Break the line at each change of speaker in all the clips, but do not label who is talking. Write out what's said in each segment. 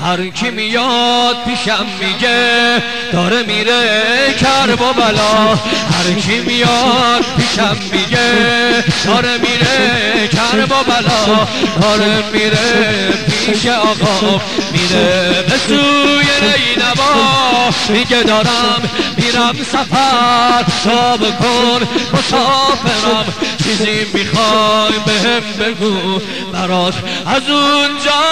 هر کی میاد پیشم میگه داره میره کرب و بلا. هر کی میاد پیشم میگه داره میره کرب و بلا. داره میره پیش آقا میره به سوی نینوا. میگه دارم میرم سفر تا بکن مسافرم. چیزی میخوای بهم بگو برات از اونجا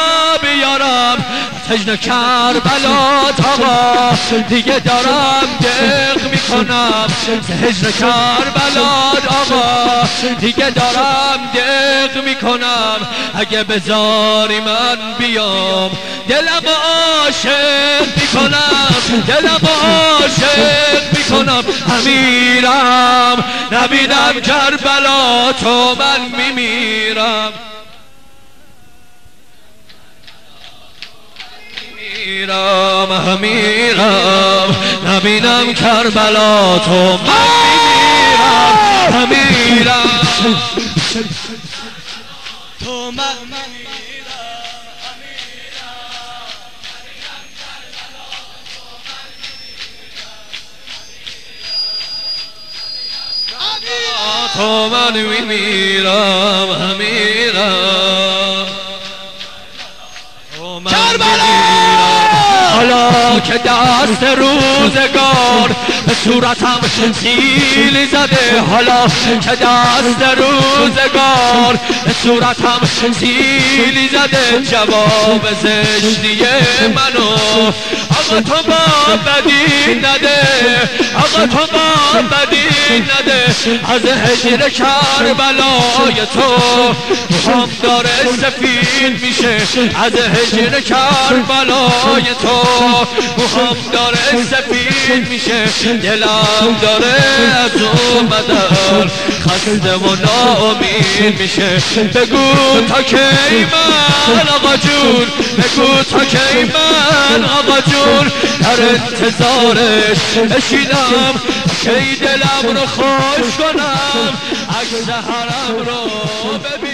بیارم. سجن کربلا آقا دیگه دارم دق میکنم. سجن کربلا آقا دیگه دارم دق میکنم. اگه بذاری من بیام دلم عاشق میکنم. دلم عاشق میکنم. امیرم نبینم کربلا تو من میمیرم. امیرم نبینم کربلا تو من میمیرم. امیرم تو من تو من میمیرم. امیرم تو من حالا که دست روزگار به صورتم سیلی زده. حالا که دست روزگار به صورتم سیلی زده. جواب زشتی منو آقا تو با بدی نده. آقا تو با بدی نده. از هجر کربلای تو هم داره سفید میشه. از هجر کربلای تو هم داره سفید میشه. دلم داره از اومدن خسته و ناامید میشه. بگو تا کی من آقا جون. بگو تا کی من آقا جون در انتظارش بشینم. کی دلم رو خوش کنم عکس حرم رو ببین.